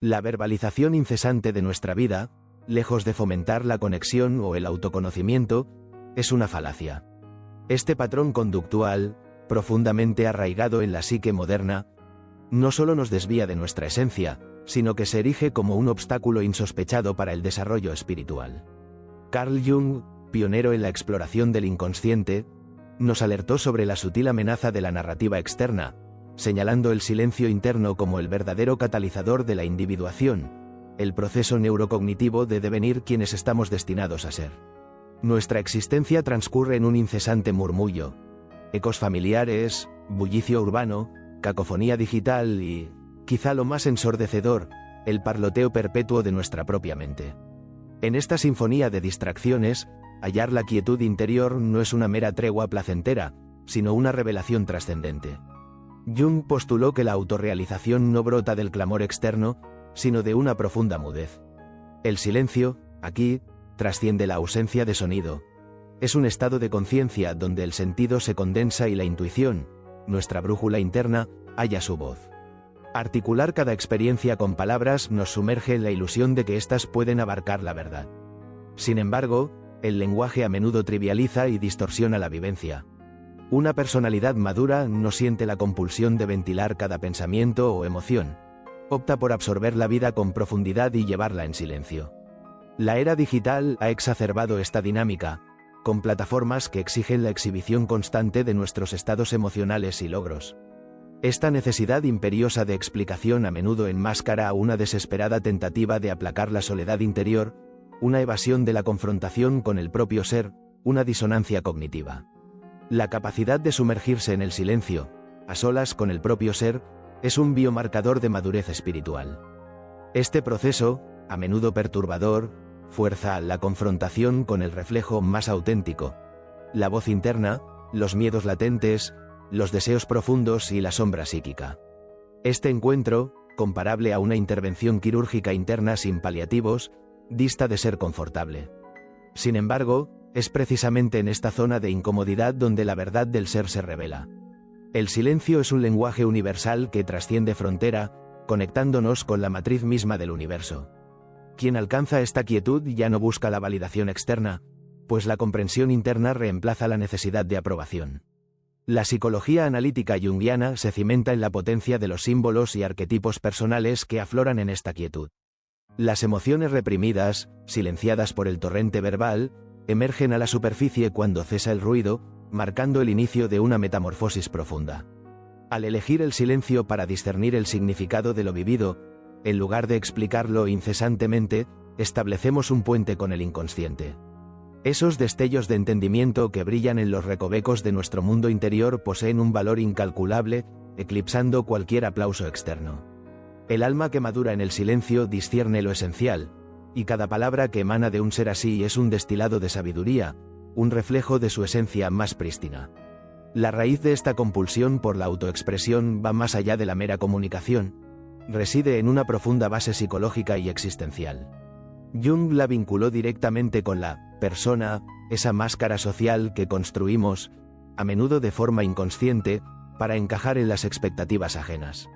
La verbalización incesante de nuestra vida, lejos de fomentar la conexión o el autoconocimiento, es una falacia. Este patrón conductual, profundamente arraigado en la psique moderna, no solo nos desvía de nuestra esencia, sino que se erige como un obstáculo insospechado para el desarrollo espiritual. Carl Jung, pionero en la exploración del inconsciente, nos alertó sobre la sutil amenaza de la narrativa externa, señalando el silencio interno como el verdadero catalizador de la individuación, el proceso neurocognitivo de devenir quienes estamos destinados a ser. Nuestra existencia transcurre en un incesante murmullo, ecos familiares, bullicio urbano, cacofonía digital y, quizá lo más ensordecedor, el parloteo perpetuo de nuestra propia mente. En esta sinfonía de distracciones, hallar la quietud interior no es una mera tregua placentera, sino una revelación trascendente. Jung postuló que la autorrealización no brota del clamor externo, sino de una profunda mudez. El silencio, aquí, trasciende la ausencia de sonido. Es un estado de conciencia donde el sentido se condensa y la intuición, nuestra brújula interna, halla su voz. Articular cada experiencia con palabras nos sumerge en la ilusión de que éstas pueden abarcar la verdad. Sin embargo, el lenguaje a menudo trivializa y distorsiona la vivencia. Una personalidad madura no siente la compulsión de ventilar cada pensamiento o emoción. Opta por absorber la vida con profundidad y llevarla en silencio. La era digital ha exacerbado esta dinámica, con plataformas que exigen la exhibición constante de nuestros estados emocionales y logros. Esta necesidad imperiosa de explicación a menudo enmáscara una desesperada tentativa de aplacar la soledad interior, una evasión de la confrontación con el propio ser, una disonancia cognitiva. La capacidad de sumergirse en el silencio, a solas con el propio ser, es un biomarcador de madurez espiritual. Este proceso, a menudo perturbador, fuerza la confrontación con el reflejo más auténtico, la voz interna, los miedos latentes, los deseos profundos y la sombra psíquica. Este encuentro, comparable a una intervención quirúrgica interna sin paliativos, dista de ser confortable. Sin embargo, es precisamente en esta zona de incomodidad donde la verdad del ser se revela. El silencio es un lenguaje universal que trasciende frontera, conectándonos con la matriz misma del universo. Quien alcanza esta quietud ya no busca la validación externa, pues la comprensión interna reemplaza la necesidad de aprobación. La psicología analítica junguiana se cimenta en la potencia de los símbolos y arquetipos personales que afloran en esta quietud. Las emociones reprimidas, silenciadas por el torrente verbal, emergen a la superficie cuando cesa el ruido, marcando el inicio de una metamorfosis profunda. Al elegir el silencio para discernir el significado de lo vivido, en lugar de explicarlo incesantemente, establecemos un puente con el inconsciente. Esos destellos de entendimiento que brillan en los recovecos de nuestro mundo interior poseen un valor incalculable, eclipsando cualquier aplauso externo. El alma que madura en el silencio discierne lo esencial, y cada palabra que emana de un ser así es un destilado de sabiduría, un reflejo de su esencia más prístina. La raíz de esta compulsión por la autoexpresión va más allá de la mera comunicación, reside en una profunda base psicológica y existencial. Jung la vinculó directamente con la persona, esa máscara social que construimos, a menudo de forma inconsciente, para encajar en las expectativas ajenas.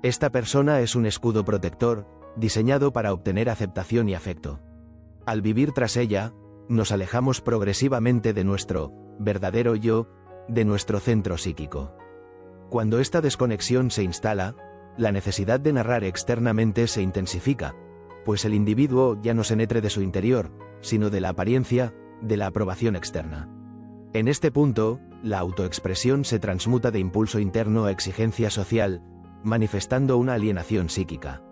Esta persona es un escudo protector, diseñado para obtener aceptación y afecto. Al vivir tras ella, nos alejamos progresivamente de nuestro verdadero yo, de nuestro centro psíquico. Cuando esta desconexión se instala, la necesidad de narrar externamente se intensifica, pues el individuo ya no se nutre de su interior, sino de la apariencia, de la aprobación externa. En este punto, la autoexpresión se transmuta de impulso interno a exigencia social, manifestando una alienación psíquica.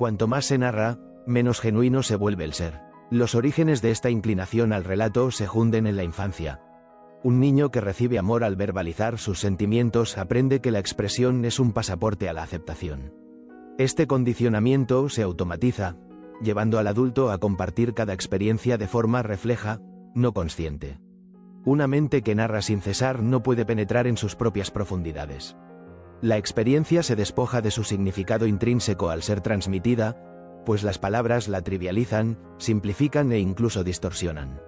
Cuanto más se narra, menos genuino se vuelve el ser. Los orígenes de esta inclinación al relato se hunden en la infancia. Un niño que recibe amor al verbalizar sus sentimientos aprende que la expresión es un pasaporte a la aceptación. Este condicionamiento se automatiza, llevando al adulto a compartir cada experiencia de forma refleja, no consciente. Una mente que narra sin cesar no puede penetrar en sus propias profundidades. La experiencia se despoja de su significado intrínseco al ser transmitida, pues las palabras la trivializan, simplifican e incluso distorsionan.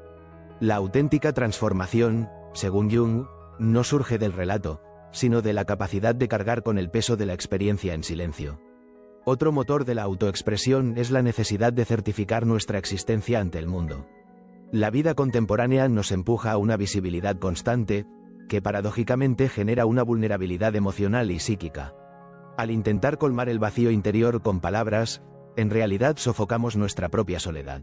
La auténtica transformación, según Jung, no surge del relato, sino de la capacidad de cargar con el peso de la experiencia en silencio. Otro motor de la autoexpresión es la necesidad de certificar nuestra existencia ante el mundo. La vida contemporánea nos empuja a una visibilidad constante, que paradójicamente genera una vulnerabilidad emocional y psíquica. Al intentar colmar el vacío interior con palabras, en realidad sofocamos nuestra propia soledad.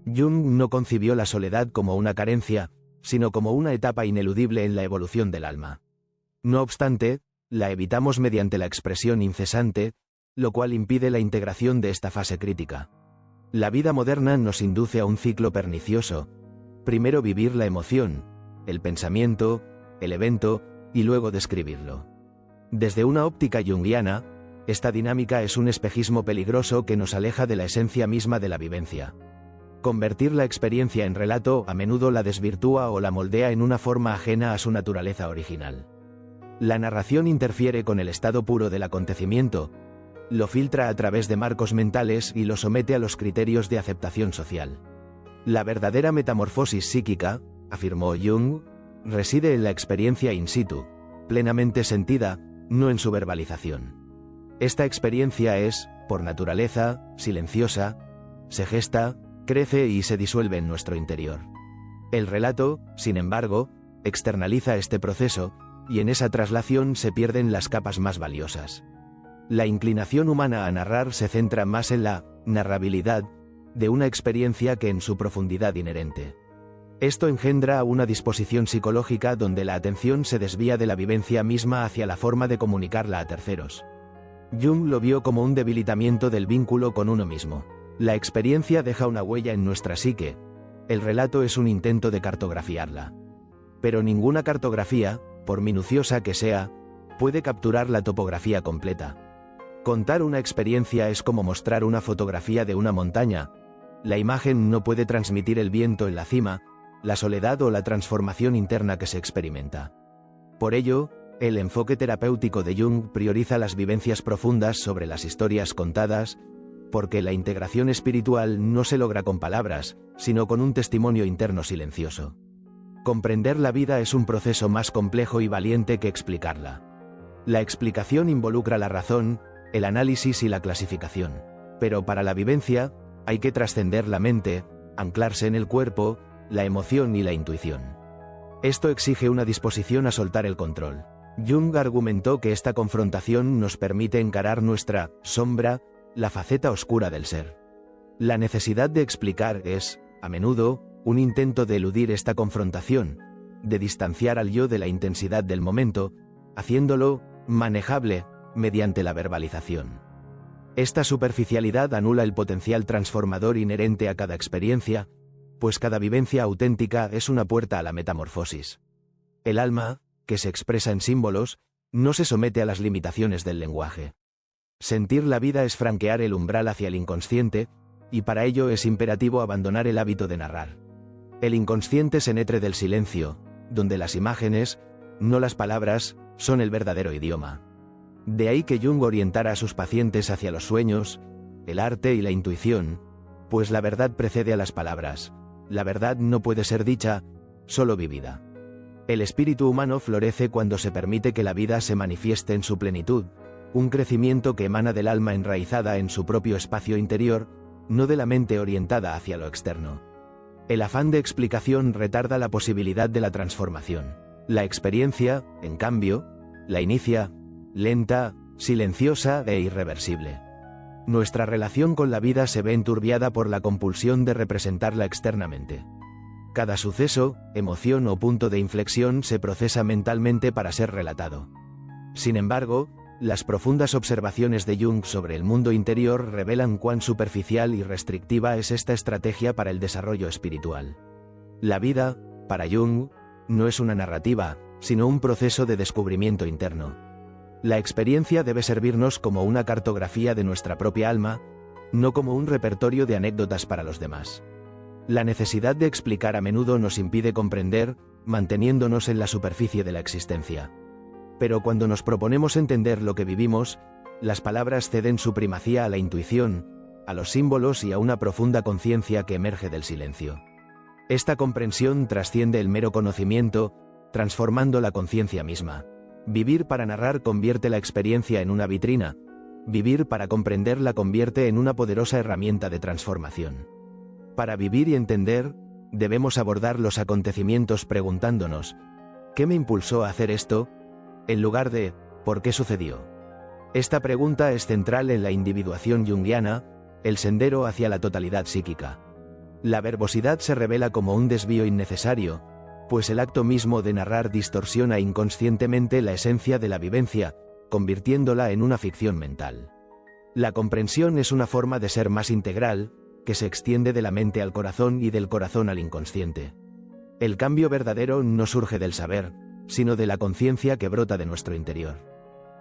Jung no concibió la soledad como una carencia, sino como una etapa ineludible en la evolución del alma. No obstante, la evitamos mediante la expresión incesante, lo cual impide la integración de esta fase crítica. La vida moderna nos induce a un ciclo pernicioso: primero vivir la emoción, el pensamiento, el evento, y luego describirlo. Desde una óptica junguiana, esta dinámica es un espejismo peligroso que nos aleja de la esencia misma de la vivencia. Convertir la experiencia en relato a menudo la desvirtúa o la moldea en una forma ajena a su naturaleza original. La narración interfiere con el estado puro del acontecimiento, lo filtra a través de marcos mentales y lo somete a los criterios de aceptación social. La verdadera metamorfosis psíquica, afirmó Jung, reside en la experiencia in situ, plenamente sentida, no en su verbalización. Esta experiencia es, por naturaleza, silenciosa, se gesta, crece y se disuelve en nuestro interior. El relato, sin embargo, externaliza este proceso, y en esa traslación se pierden las capas más valiosas. La inclinación humana a narrar se centra más en la narrabilidad de una experiencia que en su profundidad inherente. Esto engendra una disposición psicológica donde la atención se desvía de la vivencia misma hacia la forma de comunicarla a terceros. Jung lo vio como un debilitamiento del vínculo con uno mismo. La experiencia deja una huella en nuestra psique. El relato es un intento de cartografiarla. Pero ninguna cartografía, por minuciosa que sea, puede capturar la topografía completa. Contar una experiencia es como mostrar una fotografía de una montaña. La imagen no puede transmitir el viento en la cima, la soledad o la transformación interna que se experimenta. Por ello, el enfoque terapéutico de Jung prioriza las vivencias profundas sobre las historias contadas, porque la integración espiritual no se logra con palabras, sino con un testimonio interno silencioso. Comprender la vida es un proceso más complejo y valiente que explicarla. La explicación involucra la razón, el análisis y la clasificación. Pero para la vivencia, hay que trascender la mente, anclarse en el cuerpo, la emoción y la intuición. Esto exige una disposición a soltar el control. Jung argumentó que esta confrontación nos permite encarar nuestra sombra, la faceta oscura del ser. La necesidad de explicar es, a menudo, un intento de eludir esta confrontación, de distanciar al yo de la intensidad del momento, haciéndolo manejable mediante la verbalización. Esta superficialidad anula el potencial transformador inherente a cada experiencia, pues cada vivencia auténtica es una puerta a la metamorfosis. El alma, que se expresa en símbolos, no se somete a las limitaciones del lenguaje. Sentir la vida es franquear el umbral hacia el inconsciente, y para ello es imperativo abandonar el hábito de narrar. El inconsciente se nutre del silencio, donde las imágenes, no las palabras, son el verdadero idioma. De ahí que Jung orientara a sus pacientes hacia los sueños, el arte y la intuición, pues la verdad precede a las palabras. La verdad no puede ser dicha, solo vivida. El espíritu humano florece cuando se permite que la vida se manifieste en su plenitud, un crecimiento que emana del alma enraizada en su propio espacio interior, no de la mente orientada hacia lo externo. El afán de explicación retarda la posibilidad de la transformación. La experiencia, en cambio, la inicia, lenta, silenciosa e irreversible. Nuestra relación con la vida se ve enturbiada por la compulsión de representarla externamente. Cada suceso, emoción o punto de inflexión se procesa mentalmente para ser relatado. Sin embargo, las profundas observaciones de Jung sobre el mundo interior revelan cuán superficial y restrictiva es esta estrategia para el desarrollo espiritual. La vida, para Jung, no es una narrativa, sino un proceso de descubrimiento interno. La experiencia debe servirnos como una cartografía de nuestra propia alma, no como un repertorio de anécdotas para los demás. La necesidad de explicar a menudo nos impide comprender, manteniéndonos en la superficie de la existencia. Pero cuando nos proponemos entender lo que vivimos, las palabras ceden su primacía a la intuición, a los símbolos y a una profunda conciencia que emerge del silencio. Esta comprensión trasciende el mero conocimiento, transformando la conciencia misma. Vivir para narrar convierte la experiencia en una vitrina, Vivir para comprender la convierte en una poderosa herramienta de transformación. Para vivir y entender, debemos abordar los acontecimientos preguntándonos, ¿qué me impulsó a hacer esto?, en lugar de, ¿por qué sucedió? Esta pregunta es central en la individuación junguiana, el sendero hacia la totalidad psíquica. La verbosidad se revela como un desvío innecesario, pues el acto mismo de narrar distorsiona inconscientemente la esencia de la vivencia, convirtiéndola en una ficción mental. La comprensión es una forma de ser más integral, que se extiende de la mente al corazón y del corazón al inconsciente. El cambio verdadero no surge del saber, sino de la conciencia que brota de nuestro interior.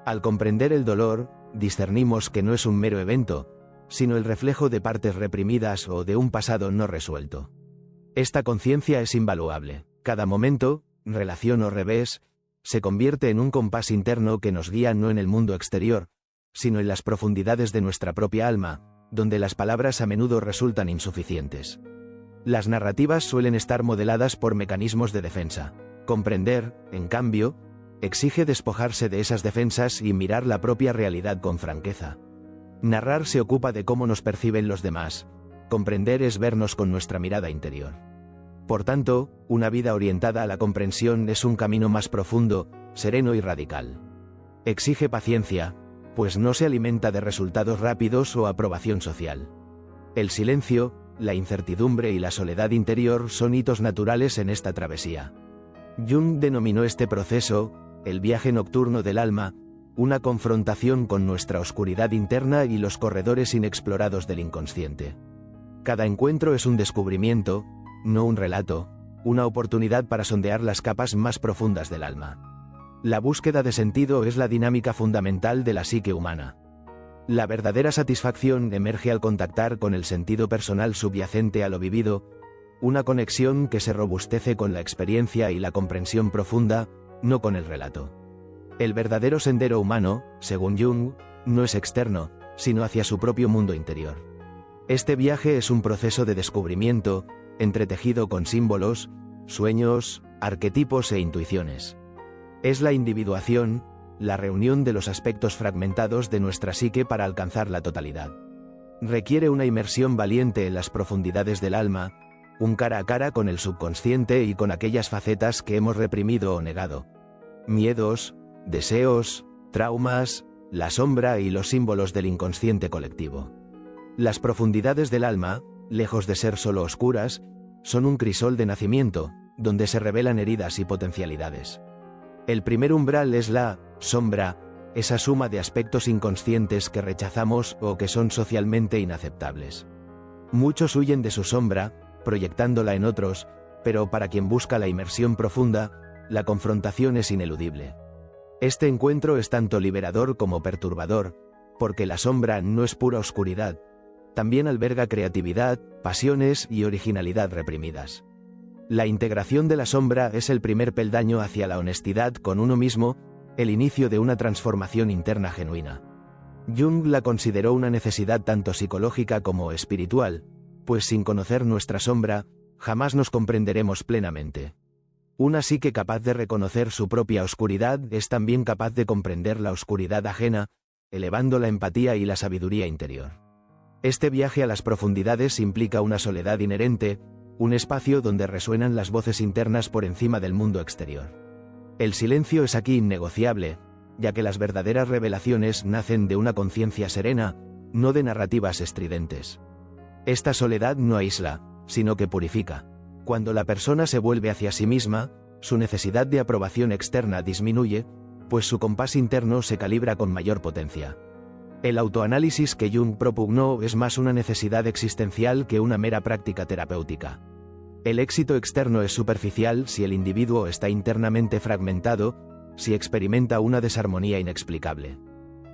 Al comprender el dolor, discernimos que no es un mero evento, sino el reflejo de partes reprimidas o de un pasado no resuelto. Esta conciencia es invaluable. Cada momento, relación o revés, se convierte en un compás interno que nos guía no en el mundo exterior, sino en las profundidades de nuestra propia alma, donde las palabras a menudo resultan insuficientes. Las narrativas suelen estar modeladas por mecanismos de defensa. Comprender, en cambio, exige despojarse de esas defensas y mirar la propia realidad con franqueza. Narrar se ocupa de cómo nos perciben los demás, comprender es vernos con nuestra mirada interior. Por tanto, una vida orientada a la comprensión es un camino más profundo, sereno y radical. Exige paciencia, pues no se alimenta de resultados rápidos o aprobación social. El silencio, la incertidumbre y la soledad interior son hitos naturales en esta travesía. Jung denominó este proceso, el viaje nocturno del alma, una confrontación con nuestra oscuridad interna y los corredores inexplorados del inconsciente. Cada encuentro es un descubrimiento, no un relato, una oportunidad para sondear las capas más profundas del alma. La búsqueda de sentido es la dinámica fundamental de la psique humana. La verdadera satisfacción emerge al contactar con el sentido personal subyacente a lo vivido, una conexión que se robustece con la experiencia y la comprensión profunda, no con el relato. El verdadero sendero humano, según Jung, no es externo, sino hacia su propio mundo interior. Este viaje es un proceso de descubrimiento, entretejido con símbolos, sueños, arquetipos e intuiciones. Es la individuación, la reunión de los aspectos fragmentados de nuestra psique para alcanzar la totalidad. Requiere una inmersión valiente en las profundidades del alma, un cara a cara con el subconsciente y con aquellas facetas que hemos reprimido o negado. Miedos, deseos, traumas, la sombra y los símbolos del inconsciente colectivo. Las profundidades del alma, lejos de ser solo oscuras, son un crisol de nacimiento, donde se revelan heridas y potencialidades. El primer umbral es la sombra, esa suma de aspectos inconscientes que rechazamos o que son socialmente inaceptables. Muchos huyen de su sombra, proyectándola en otros, pero para quien busca la inmersión profunda, la confrontación es ineludible. Este encuentro es tanto liberador como perturbador, porque la sombra no es pura oscuridad, también alberga creatividad, pasiones y originalidad reprimidas. La integración de la sombra es el primer peldaño hacia la honestidad con uno mismo, el inicio de una transformación interna genuina. Jung la consideró una necesidad tanto psicológica como espiritual, pues sin conocer nuestra sombra, jamás nos comprenderemos plenamente. Una psique capaz de reconocer su propia oscuridad es también capaz de comprender la oscuridad ajena, elevando la empatía y la sabiduría interior. Este viaje a las profundidades implica una soledad inherente, un espacio donde resuenan las voces internas por encima del mundo exterior. El silencio es aquí innegociable, ya que las verdaderas revelaciones nacen de una conciencia serena, no de narrativas estridentes. Esta soledad no aísla, sino que purifica. Cuando la persona se vuelve hacia sí misma, su necesidad de aprobación externa disminuye, pues su compás interno se calibra con mayor potencia. El autoanálisis que Jung propugnó es más una necesidad existencial que una mera práctica terapéutica. El éxito externo es superficial si el individuo está internamente fragmentado, si experimenta una desarmonía inexplicable.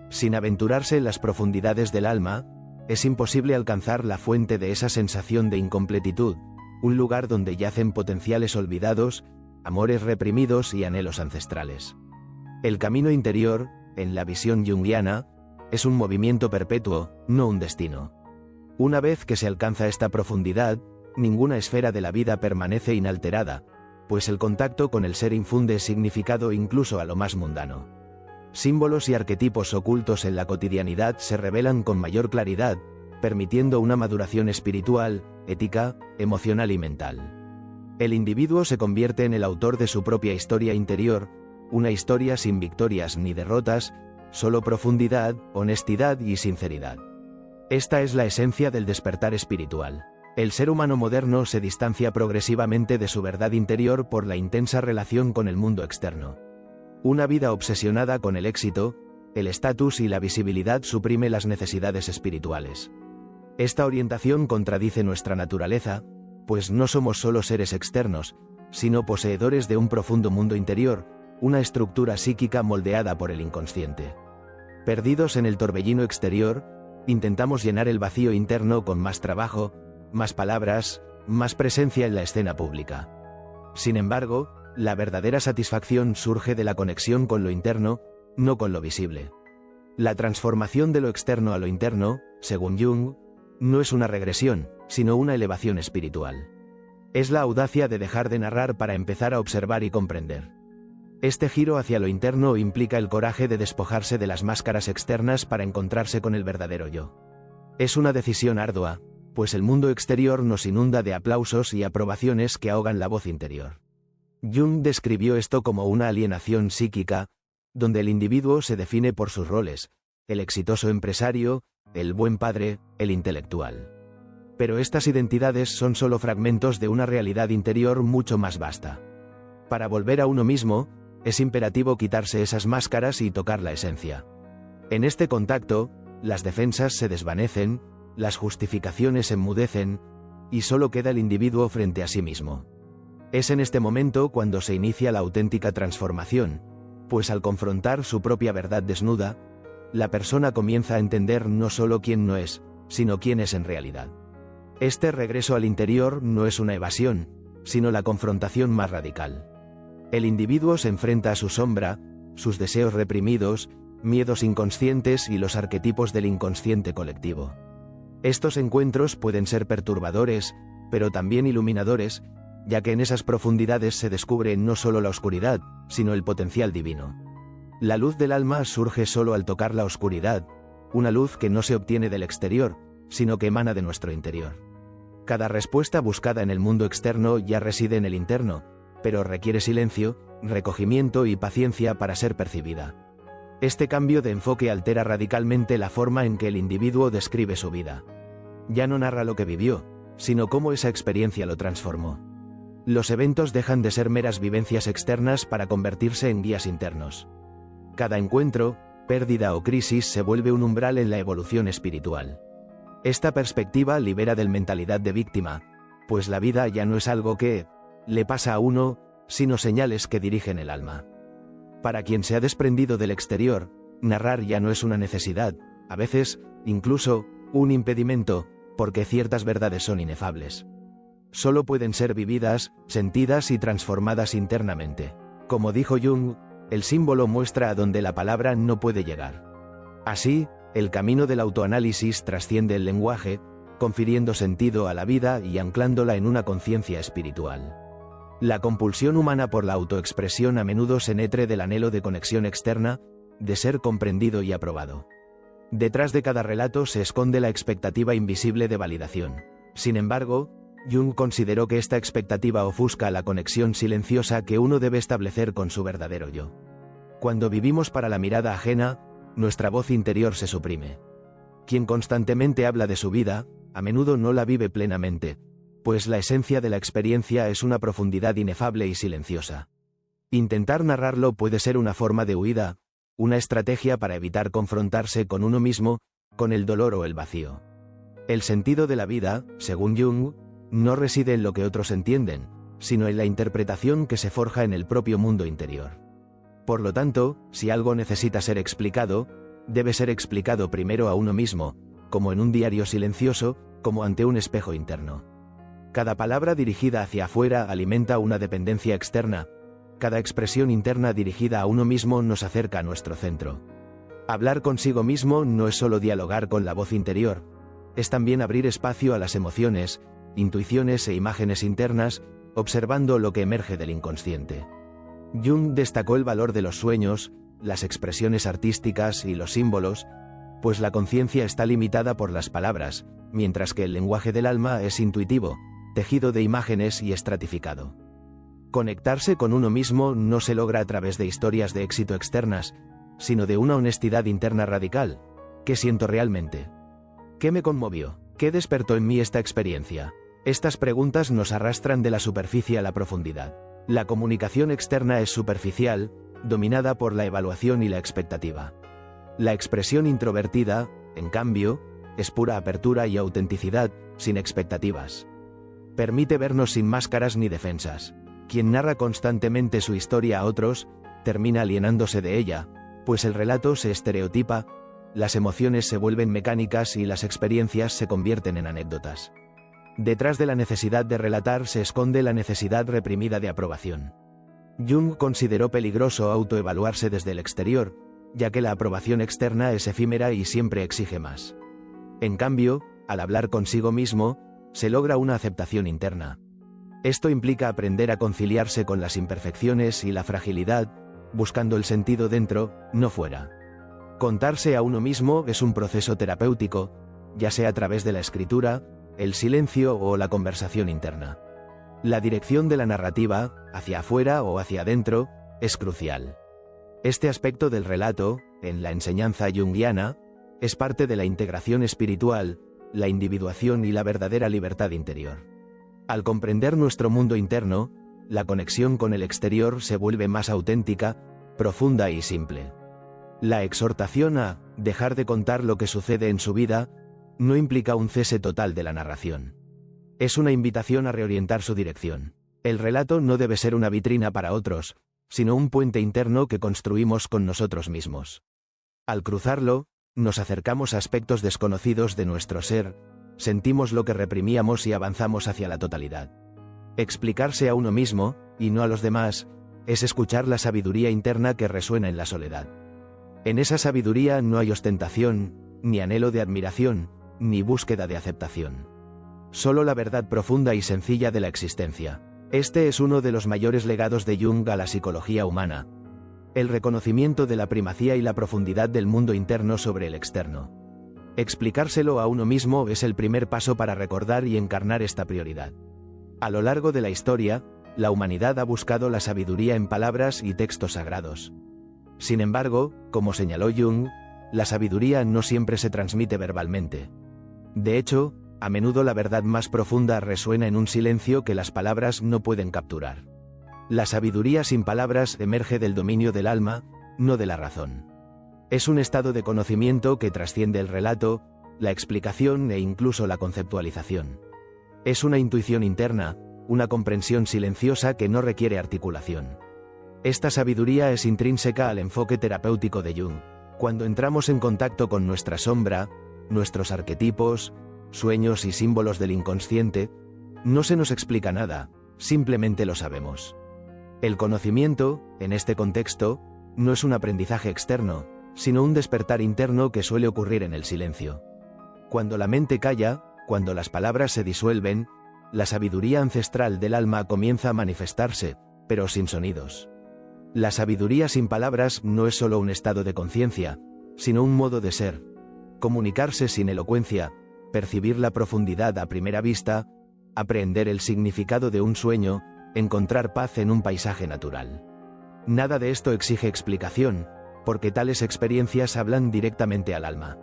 Sin aventurarse en las profundidades del alma, es imposible alcanzar la fuente de esa sensación de incompletitud, un lugar donde yacen potenciales olvidados, amores reprimidos y anhelos ancestrales. El camino interior, en la visión junguiana, es un movimiento perpetuo, no un destino. Una vez que se alcanza esta profundidad, ninguna esfera de la vida permanece inalterada, pues el contacto con el ser infunde significado incluso a lo más mundano. Símbolos y arquetipos ocultos en la cotidianidad se revelan con mayor claridad, permitiendo una maduración espiritual, ética, emocional y mental. El individuo se convierte en el autor de su propia historia interior, una historia sin victorias ni derrotas, solo profundidad, honestidad y sinceridad. Esta es la esencia del despertar espiritual. El ser humano moderno se distancia progresivamente de su verdad interior por la intensa relación con el mundo externo. Una vida obsesionada con el éxito, el estatus y la visibilidad suprime las necesidades espirituales. Esta orientación contradice nuestra naturaleza, pues no somos solo seres externos, sino poseedores de un profundo mundo interior, una estructura psíquica moldeada por el inconsciente. Perdidos en el torbellino exterior, intentamos llenar el vacío interno con más trabajo, más palabras, más presencia en la escena pública. Sin embargo, la verdadera satisfacción surge de la conexión con lo interno, no con lo visible. La transformación de lo externo a lo interno, según Jung, no es una regresión, sino una elevación espiritual. Es la audacia de dejar de narrar para empezar a observar y comprender. Este giro hacia lo interno implica el coraje de despojarse de las máscaras externas para encontrarse con el verdadero yo. Es una decisión ardua, pues el mundo exterior nos inunda de aplausos y aprobaciones que ahogan la voz interior. Jung describió esto como una alienación psíquica, donde el individuo se define por sus roles, el exitoso empresario, el buen padre, el intelectual. Pero estas identidades son solo fragmentos de una realidad interior mucho más vasta. Para volver a uno mismo, es imperativo quitarse esas máscaras y tocar la esencia. En este contacto, las defensas se desvanecen, las justificaciones enmudecen, y solo queda el individuo frente a sí mismo. Es en este momento cuando se inicia la auténtica transformación, pues al confrontar su propia verdad desnuda, la persona comienza a entender no solo quién no es, sino quién es en realidad. Este regreso al interior no es una evasión, sino la confrontación más radical. El individuo se enfrenta a su sombra, sus deseos reprimidos, miedos inconscientes y los arquetipos del inconsciente colectivo. Estos encuentros pueden ser perturbadores, pero también iluminadores, ya que en esas profundidades se descubre no solo la oscuridad, sino el potencial divino. La luz del alma surge solo al tocar la oscuridad, una luz que no se obtiene del exterior, sino que emana de nuestro interior. Cada respuesta buscada en el mundo externo ya reside en el interno, pero requiere silencio, recogimiento y paciencia para ser percibida. Este cambio de enfoque altera radicalmente la forma en que el individuo describe su vida. Ya no narra lo que vivió, sino cómo esa experiencia lo transformó. Los eventos dejan de ser meras vivencias externas para convertirse en guías internos. Cada encuentro, pérdida o crisis se vuelve un umbral en la evolución espiritual. Esta perspectiva libera de la mentalidad de víctima, pues la vida ya no es algo que le pasa a uno, sino señales que dirigen el alma. Para quien se ha desprendido del exterior, narrar ya no es una necesidad, a veces, incluso, un impedimento, porque ciertas verdades son inefables. Solo pueden ser vividas, sentidas y transformadas internamente. Como dijo Jung, el símbolo muestra a donde la palabra no puede llegar. Así, el camino del autoanálisis trasciende el lenguaje, confiriendo sentido a la vida y anclándola en una conciencia espiritual. La compulsión humana por la autoexpresión a menudo se nutre del anhelo de conexión externa, de ser comprendido y aprobado. Detrás de cada relato se esconde la expectativa invisible de validación. Sin embargo, Jung consideró que esta expectativa ofusca la conexión silenciosa que uno debe establecer con su verdadero yo. Cuando vivimos para la mirada ajena, nuestra voz interior se suprime. Quien constantemente habla de su vida, a menudo no la vive plenamente, pues la esencia de la experiencia es una profundidad inefable y silenciosa. Intentar narrarlo puede ser una forma de huida, una estrategia para evitar confrontarse con uno mismo, con el dolor o el vacío. El sentido de la vida, según Jung, no reside en lo que otros entienden, sino en la interpretación que se forja en el propio mundo interior. Por lo tanto, si algo necesita ser explicado, debe ser explicado primero a uno mismo, como en un diario silencioso, como ante un espejo interno. Cada palabra dirigida hacia afuera alimenta una dependencia externa, cada expresión interna dirigida a uno mismo nos acerca a nuestro centro. Hablar consigo mismo no es solo dialogar con la voz interior, es también abrir espacio a las emociones, intuiciones e imágenes internas, observando lo que emerge del inconsciente. Jung destacó el valor de los sueños, las expresiones artísticas y los símbolos, pues la conciencia está limitada por las palabras, mientras que el lenguaje del alma es intuitivo, tejido de imágenes y estratificado. Conectarse con uno mismo no se logra a través de historias de éxito externas, sino de una honestidad interna radical. ¿Qué siento realmente? ¿Qué me conmovió? ¿Qué despertó en mí esta experiencia? Estas preguntas nos arrastran de la superficie a la profundidad. La comunicación externa es superficial, dominada por la evaluación y la expectativa. La expresión introvertida, en cambio, es pura apertura y autenticidad, sin expectativas. Permite vernos sin máscaras ni defensas. Quien narra constantemente su historia a otros, termina alienándose de ella, pues el relato se estereotipa, las emociones se vuelven mecánicas y las experiencias se convierten en anécdotas. Detrás de la necesidad de relatar se esconde la necesidad reprimida de aprobación. Jung consideró peligroso autoevaluarse desde el exterior, ya que la aprobación externa es efímera y siempre exige más. En cambio, al hablar consigo mismo, se logra una aceptación interna. Esto implica aprender a conciliarse con las imperfecciones y la fragilidad, buscando el sentido dentro, no fuera. Contarse a uno mismo es un proceso terapéutico, ya sea a través de la escritura, el silencio o la conversación interna. La dirección de la narrativa, hacia afuera o hacia adentro, es crucial. Este aspecto del relato, en la enseñanza junguiana, es parte de la integración espiritual, la individuación y la verdadera libertad interior. Al comprender nuestro mundo interno, la conexión con el exterior se vuelve más auténtica, profunda y simple. La exhortación a dejar de contar lo que sucede en su vida no implica un cese total de la narración. Es una invitación a reorientar su dirección. El relato no debe ser una vitrina para otros, sino un puente interno que construimos con nosotros mismos. Al cruzarlo, nos acercamos a aspectos desconocidos de nuestro ser, sentimos lo que reprimíamos y avanzamos hacia la totalidad. Explicarse a uno mismo, y no a los demás, es escuchar la sabiduría interna que resuena en la soledad. En esa sabiduría no hay ostentación, ni anhelo de admiración, ni búsqueda de aceptación. Solo la verdad profunda y sencilla de la existencia. Este es uno de los mayores legados de Jung a la psicología humana. El reconocimiento de la primacía y la profundidad del mundo interno sobre el externo. Explicárselo a uno mismo es el primer paso para recordar y encarnar esta prioridad. A lo largo de la historia, la humanidad ha buscado la sabiduría en palabras y textos sagrados. Sin embargo, como señaló Jung, la sabiduría no siempre se transmite verbalmente. De hecho, a menudo la verdad más profunda resuena en un silencio que las palabras no pueden capturar. La sabiduría sin palabras emerge del dominio del alma, no de la razón. Es un estado de conocimiento que trasciende el relato, la explicación e incluso la conceptualización. Es una intuición interna, una comprensión silenciosa que no requiere articulación. Esta sabiduría es intrínseca al enfoque terapéutico de Jung. Cuando entramos en contacto con nuestra sombra, nuestros arquetipos, sueños y símbolos del inconsciente, no se nos explica nada, simplemente lo sabemos. El conocimiento, en este contexto, no es un aprendizaje externo, sino un despertar interno que suele ocurrir en el silencio. Cuando la mente calla, cuando las palabras se disuelven, la sabiduría ancestral del alma comienza a manifestarse, pero sin sonidos. La sabiduría sin palabras no es solo un estado de conciencia, sino un modo de ser. Comunicarse sin elocuencia, percibir la profundidad a primera vista, aprender el significado de un sueño, encontrar paz en un paisaje natural. Nada de esto exige explicación, porque tales experiencias hablan directamente al alma.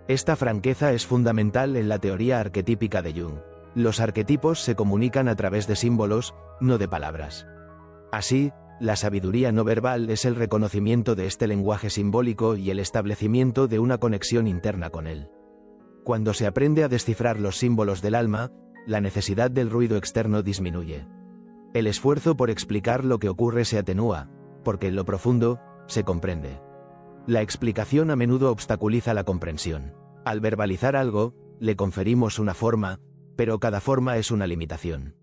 Esta franqueza es fundamental en la teoría arquetípica de Jung. Los arquetipos se comunican a través de símbolos, no de palabras. Así, la sabiduría no verbal es el reconocimiento de este lenguaje simbólico y el establecimiento de una conexión interna con él. Cuando se aprende a descifrar los símbolos del alma, la necesidad del ruido externo disminuye. El esfuerzo por explicar lo que ocurre se atenúa, porque en lo profundo, se comprende. La explicación a menudo obstaculiza la comprensión. Al verbalizar algo, le conferimos una forma, pero cada forma es una limitación.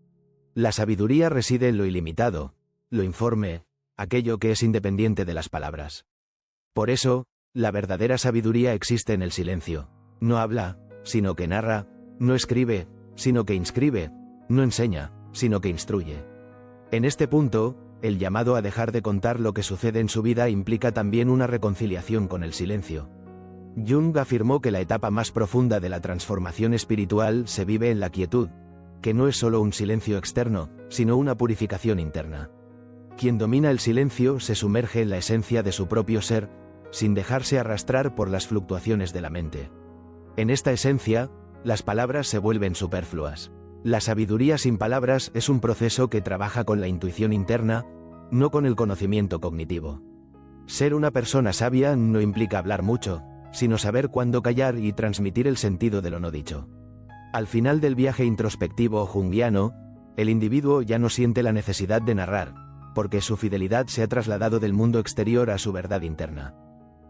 La sabiduría reside en lo ilimitado, lo informe, aquello que es independiente de las palabras. Por eso, la verdadera sabiduría existe en el silencio. No habla, sino que narra, no escribe, sino que inscribe, no enseña, sino que instruye. En este punto, El llamado a dejar de contar lo que sucede en su vida implica también una reconciliación con el silencio. Jung afirmó que la etapa más profunda de la transformación espiritual se vive en la quietud, que no es solo un silencio externo, sino una purificación interna. Quien domina el silencio se sumerge en la esencia de su propio ser, sin dejarse arrastrar por las fluctuaciones de la mente. En esta esencia, las palabras se vuelven superfluas. La sabiduría sin palabras es un proceso que trabaja con la intuición interna, no con el conocimiento cognitivo. Ser una persona sabia no implica hablar mucho, sino saber cuándo callar y transmitir el sentido de lo no dicho. Al final del viaje introspectivo junguiano, el individuo ya no siente la necesidad de narrar, porque su fidelidad se ha trasladado del mundo exterior a su verdad interna.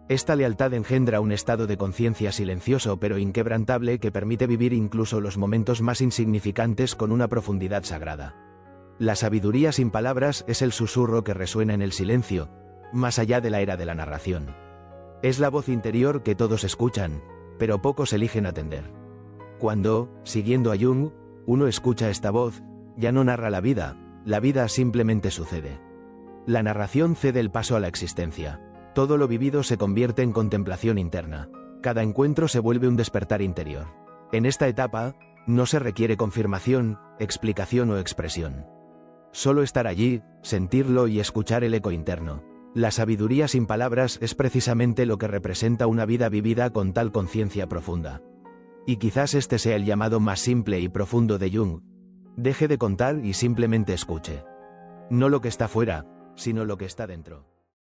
Esta lealtad engendra un estado de conciencia silencioso pero inquebrantable que permite vivir incluso los momentos más insignificantes con una profundidad sagrada. La sabiduría sin palabras es el susurro que resuena en el silencio, más allá de la era de la narración. Es la voz interior que todos escuchan, pero pocos eligen atender. Cuando, siguiendo a Jung, uno escucha esta voz, ya no narra la vida simplemente sucede. La narración cede el paso a la existencia. Todo lo vivido se convierte en contemplación interna. Cada encuentro se vuelve un despertar interior. En esta etapa, no se requiere confirmación, explicación o expresión. Solo estar allí, sentirlo y escuchar el eco interno. La sabiduría sin palabras es precisamente lo que representa una vida vivida con tal conciencia profunda. Y quizás este sea el llamado más simple y profundo de Jung. Deje de contar y simplemente escuche. No lo que está fuera, sino lo que está dentro.